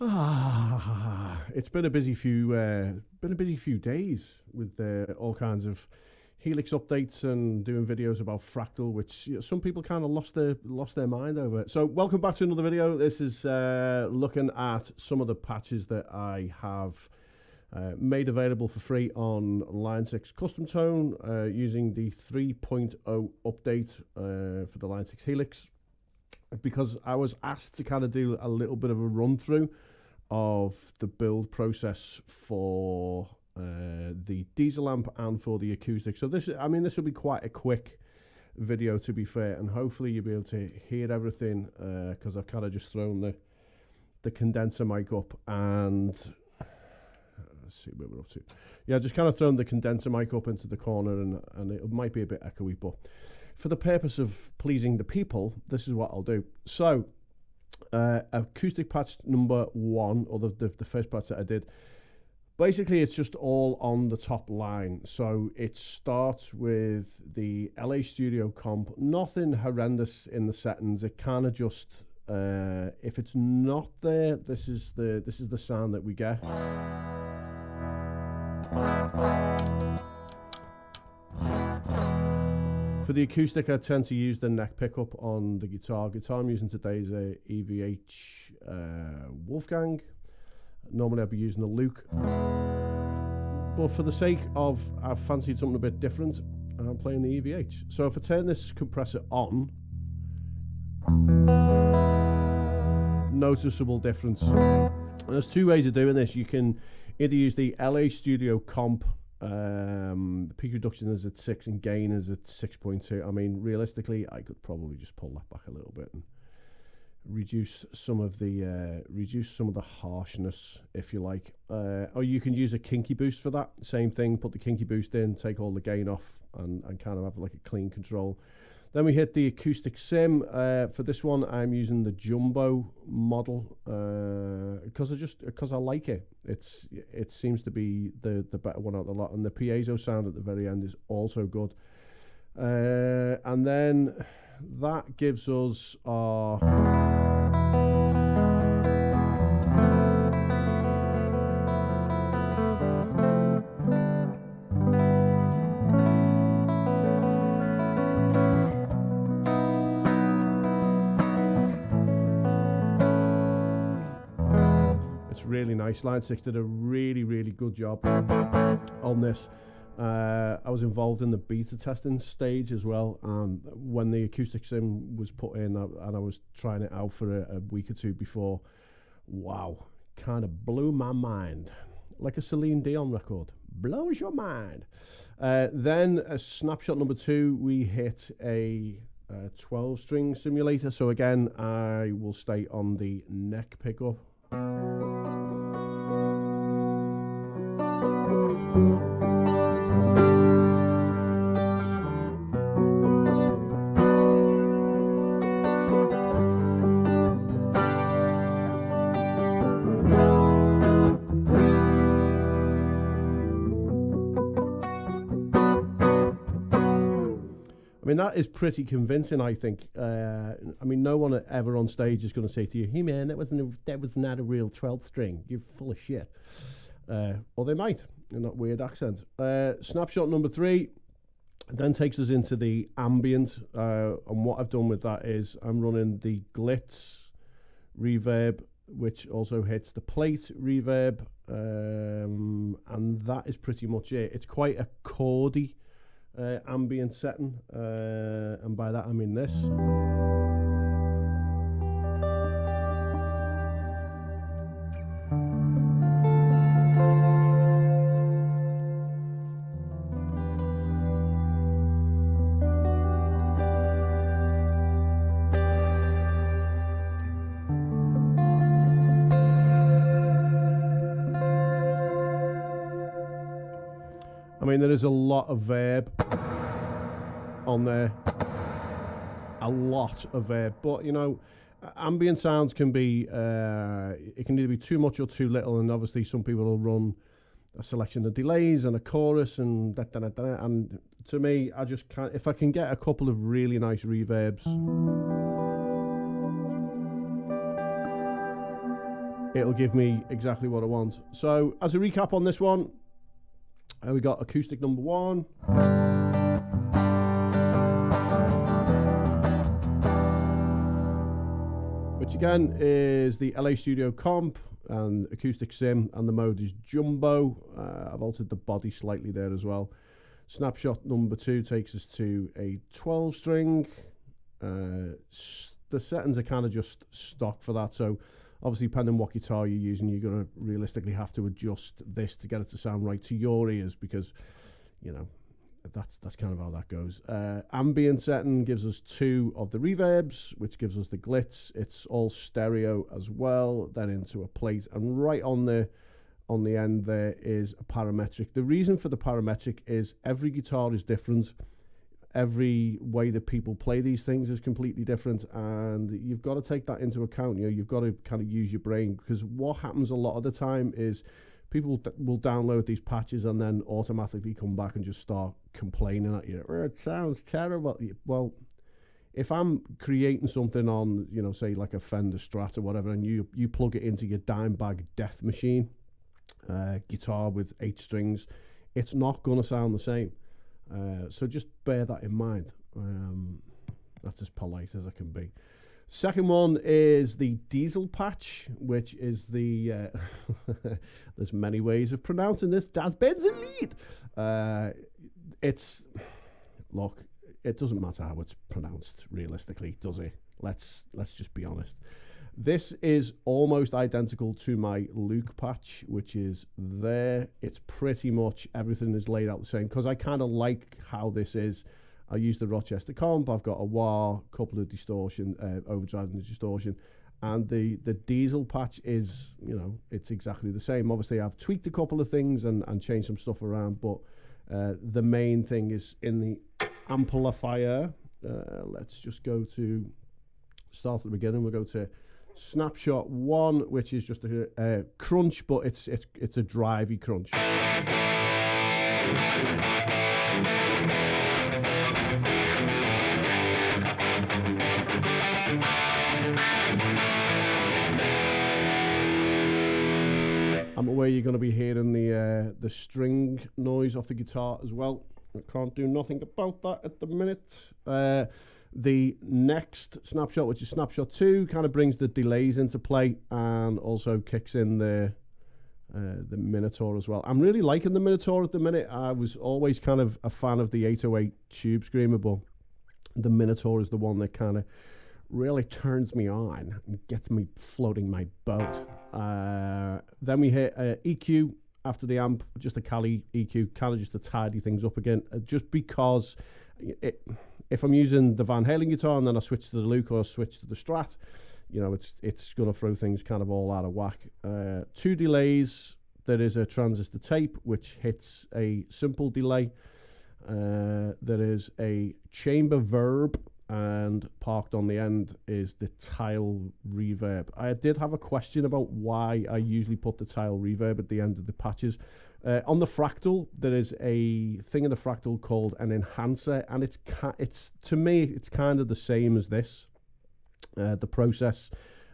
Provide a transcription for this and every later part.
It's been a busy few days with all kinds of Helix updates and doing videos about Fractal, which some people kind of lost their mind over. So welcome back to another video. This is looking at some of the patches that I have made available for free on Line 6 Custom Tone using the 3.0 update for the Line 6 Helix, because I was asked to kind of do a little bit of a run through of the build process for the diesel amp and for the acoustic. So this will be quite a quick video, to be fair, and hopefully you'll be able to hear everything, because I've kind of just thrown the condenser mic up, and let's see where we're up to. Yeah, just kind of thrown the condenser mic up into the corner, and it might be a bit echoey, but for the purpose of pleasing the people, this is what I'll do. So acoustic patch number 1, or the first patch that I did, basically it's just all on the top line. So it starts with the LA Studio comp, nothing horrendous in the settings. It kind of just if it's not there, this is the sound that we get. For the acoustic, I tend to use the neck pickup on the guitar. Guitar I'm using today is a EVH Wolfgang. Normally I'd be using a Luke, but for the sake of, I've fancied something a bit different, and I'm playing the EVH. So if I turn this compressor on, noticeable difference. And there's two ways of doing this. You can either use the LA Studio comp. The peak reduction is at 6 and gain is at 6.2. I mean, realistically, I could probably just pull that back a little bit and reduce some of the harshness, if you like. Or you can use a kinky boost for that. Same thing, put the kinky boost in, take all the gain off, and kind of have like a clean control. Then we hit the Acoustic Sim. For this one, I'm using the Jumbo model because I like it. It seems to be the better one out of the lot, and the piezo sound at the very end is also good. And then that gives us our really nice. Line 6 did a really good job on this. I was involved in the beta testing stage as well, and when the Acoustic Sim was put in and I was trying it out for a week or two before, wow, kind of blew my mind. Like a Celine Dion record, blows your mind. Then Snapshot number 2, we hit a 12-string simulator. So again, I will stay on the neck pickup. I mean, that is pretty convincing, I think. I mean, no one ever on stage is going to say to you, "Hey man, that was not a real 12th string. You're full of shit." Or they might, in that weird accent. Snapshot number 3 then takes us into the ambient. And what I've done with that is I'm running the Glitz reverb, which also hits the plate reverb. And that is pretty much it. It's quite a chordy ambient setting, and by that I mean this. I mean, there is a lot of verb on there, a lot of verb, but you know, ambient sounds can be, it can either be too much or too little, and obviously some people will run a selection of delays and a chorus and and to me, I just can't, if I can get a couple of really nice reverbs, it'll give me exactly what I want. So as a recap on this one, we got acoustic number 1, which again is the LA Studio Comp and Acoustic Sim, and the mode is Jumbo. I've altered the body slightly there as well. Snapshot number 2 takes us to a 12 string. The settings are kind of just stock for that, so obviously depending on what guitar you're using, you're going to realistically have to adjust this to get it to sound right to your ears, because you know that's kind of how that goes. Ambient setting gives us 2 of the reverbs, which gives us the glitz. It's all stereo as well, then into a plate, and right on the end there is a parametric. The reason for the parametric is every guitar is different. Every way that people play these things is completely different, and you've got to take that into account. You know, you've got to kind of use your brain, because what happens a lot of the time is people will download these patches and then automatically come back and just start complaining at you. It sounds terrible. Well, if I'm creating something on, you know, say like a Fender Strat or whatever, and you plug it into your Dimebag Death Machine guitar with 8 strings, it's not going to sound the same. So just bear that in mind. That's as polite as I can be. Second one is the Diesel patch, which is the there's many ways of pronouncing this. Das Benzinlied. Look, it doesn't matter how it's pronounced realistically, does it? Let's just be honest. This is almost identical to my Luke patch, which is there. It's pretty much everything is laid out the same, because I kind of like how this is. I use the Rochester comp. I've got a wah, couple of distortion, overdrive and distortion, and the Diesel patch is, you know, it's exactly the same. Obviously, I've tweaked a couple of things and changed some stuff around, but the main thing is in the amplifier. Let's just go to start at the beginning. We'll go to Snapshot 1, which is just a crunch, but it's a drivey crunch. I'm aware you're going to be hearing the string noise off the guitar as well. I can't do nothing about that at the minute. The next Snapshot, which is Snapshot 2, kind of brings the delays into play and also kicks in the Minotaur as well. I'm really liking the Minotaur at the minute. I was always kind of a fan of the 808 Tube Screamer, but the Minotaur is the one that kind of really turns me on and gets me floating my boat. Then we hit EQ after the amp, just a Cali EQ, kind of just to tidy things up again, just because if I'm using the Van Halen guitar and then I switch to the Luke or switch to the Strat, you know, it's going to throw things kind of all out of whack. 2 delays. There is a transistor tape, which hits a simple delay. There is a chamber verb, and parked on the end is the tile reverb. I did have a question about why I usually put the tile reverb at the end of the patches. On the Fractal, there is a thing in the Fractal called an enhancer, and it's to me it's kind of the same as this. The process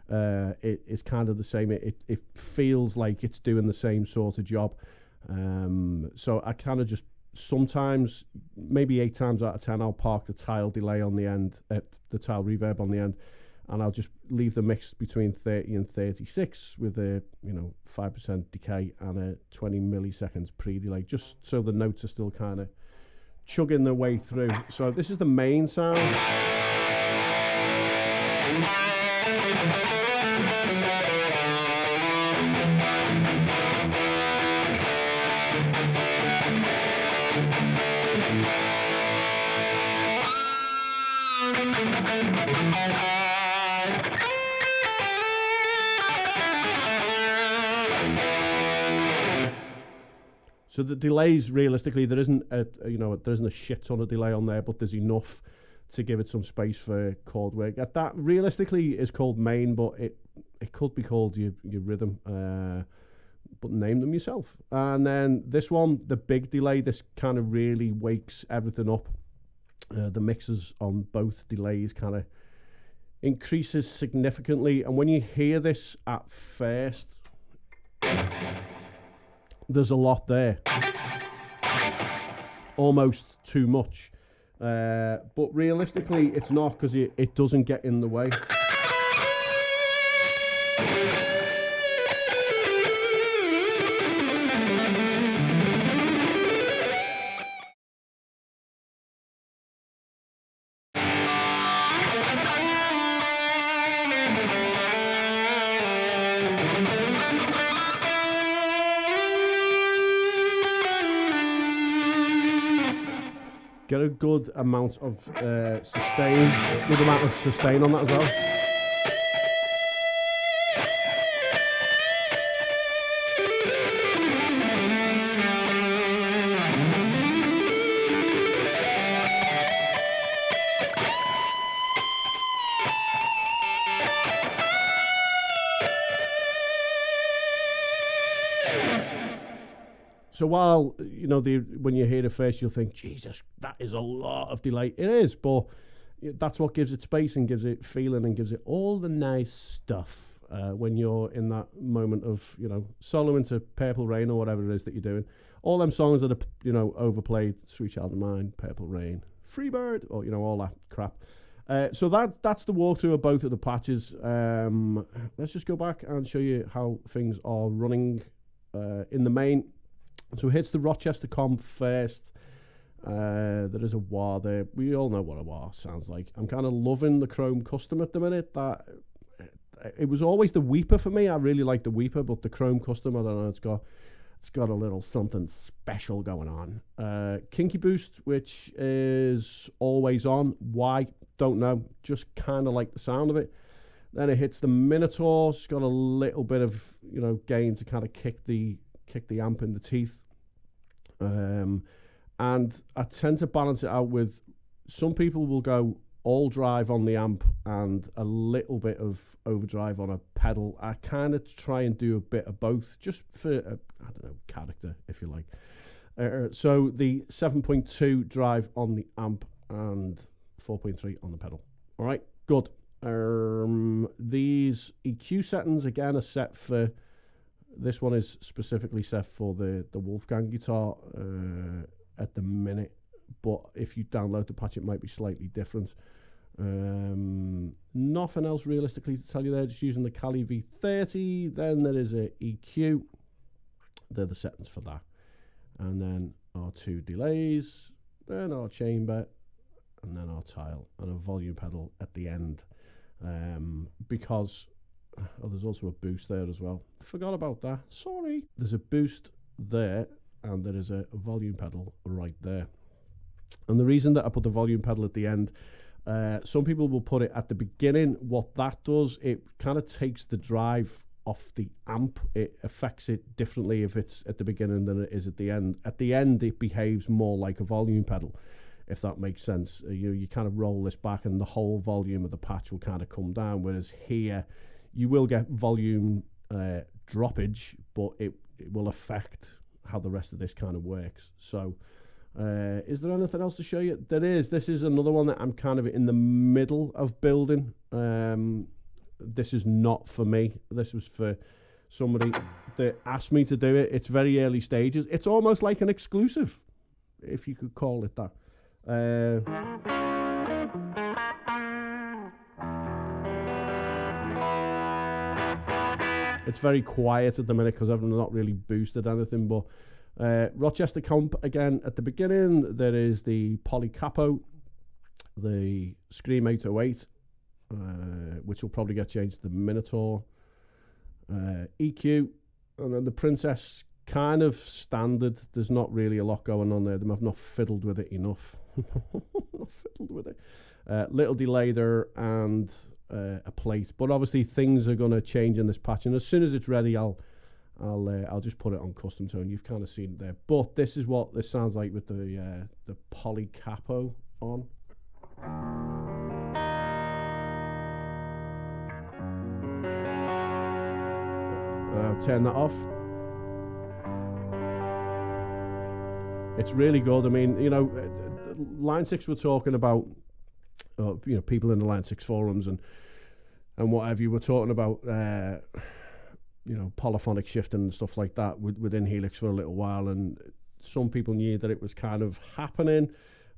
it is kind of the same. It feels like it's doing the same sort of job. So I kind of just sometimes, maybe 8 times out of 10, I'll park the tile delay on the end, the tile reverb on the end, and I'll just leave the mix between 30 and 36 with a 5% decay and a 20 milliseconds pre-delay, just so the notes are still kind of chugging their way through. So this is the main sound. So the delays, realistically, there isn't a shit ton of delay on there, but there's enough to give it some space for chord work. That realistically is called main, but it could be called your rhythm, but name them yourself. And then this one, the big delay, this kind of really wakes everything up. The mixers on both delays kind of increases significantly, and when you hear this at first, there's a lot there, almost too much, but realistically it's not, because it doesn't get in the way. Get a good amount of sustain, good amount of sustain on that as well. So while, you know, when you hear it first, you'll think, Jesus, that is a lot of delay. It is, but that's what gives it space and gives it feeling and gives it all the nice stuff when you're in that moment of, you know, solo into Purple Rain or whatever it is that you're doing. All them songs that are, you know, overplayed, Sweet Child of Mine, Purple Rain, Freebird, or, you know, all that crap. So that's the walkthrough of both of the patches. Let's just go back and show you how things are running in the main. So it hits the Rochester comp first. There is a wah there. We all know what a wah sounds like. I'm kind of loving the Chrome Custom at the minute. That it was always the Weeper for me. I really like the Weeper, but the Chrome Custom, I don't know, it's got a little something special going on. Kinky Boost, which is always on. Why? Don't know. Just kind of like the sound of it. Then it hits the Minotaur. It's got a little bit of, you know, gain to kind of kick the amp in the teeth. And I tend to balance it out with, some people will go all drive on the amp and a little bit of overdrive on a pedal. I kind of try and do a bit of both, just for, I don't know, character, if you like. So the 7.2 drive on the amp and 4.3 on the pedal. All right, good. These EQ settings, again, are set for, this one is specifically set for the Wolfgang guitar at the minute, but if you download the patch, it might be slightly different. Nothing else realistically to tell you there, just using the Kali V30. Then there is a EQ. They're the settings for that. And then our two delays, then our chamber, and then our tile, and a volume pedal at the end. Because there's also a boost there as well. Forgot about that. Sorry. There's a boost there, and there is a volume pedal right there. And the reason that I put the volume pedal at the end, some people will put it at the beginning. What that does, it kind of takes the drive off the amp. It affects it differently if it's at the beginning than it is at the end. At the end, it behaves more like a volume pedal, if that makes sense. You kind of roll this back and the whole volume of the patch will kind of come down, whereas here you will get volume droppage, but it will affect how the rest of this kind of works. So is there anything else to show you? There is. This is another one that I'm kind of in the middle of building. This is not for me. This was for somebody that asked me to do it. It's very early stages. It's almost like an exclusive, if you could call it that. It's very quiet at the minute because I've not really boosted anything, but Rochester comp again at the beginning. There is the Poly Capo, the Scream 808, which will probably get changed to the Minotaur, EQ, and then the Princess, kind of standard. There's not really a lot going on there. I've not fiddled with it enough. Not fiddled with it. Little delay there and a plate, but obviously things are going to change in this patch, and as soon as it's ready, I'll just put it on custom tone. You've kind of seen it there, but this is what this sounds like with the Poly Capo on. I'll turn that off. It's really good. I mean, you know, Line 6 were talking about, you know, people in the Line 6 forums, and and whatever. You were talking about, you know, polyphonic shifting and stuff like that within Helix for a little while, and some people knew that it was kind of happening.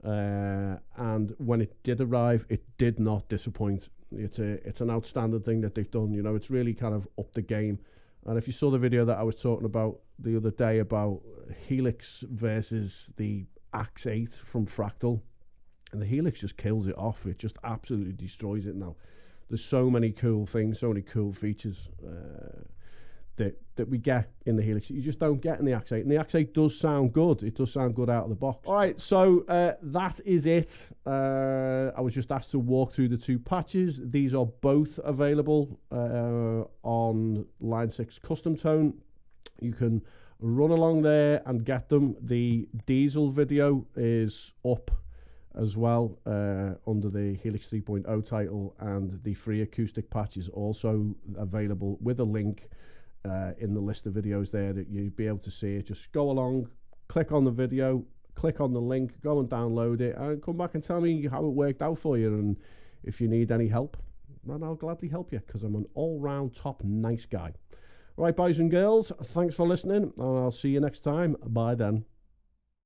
And when it did arrive, it did not disappoint. It's an outstanding thing that they've done. You know, it's really kind of upped the game. And if you saw the video that I was talking about the other day about Helix versus the Axe 8 from Fractal, and the Helix just kills it off. It just absolutely destroys it now. There's so many cool things, so many cool features that we get in the Helix that you just don't get in the Axe 8. And the Axe 8 does sound good. It does sound good out of the box. All right, so that is it. I was just asked to walk through the 2 patches. These are both available on Line 6 Custom Tone. You can run along there and get them. The Diesel video is up as well under the Helix 3.0 title, and the free acoustic patch is also available with a link in the list of videos there that you'll be able to see it. Just go along, click on the video, click on the link, go and download it, and come back and tell me how it worked out for you, and if you need any help, then I'll gladly help you, because I'm an all-round top nice guy. Right, boys and girls, thanks for listening, and I'll see you next time. Bye then.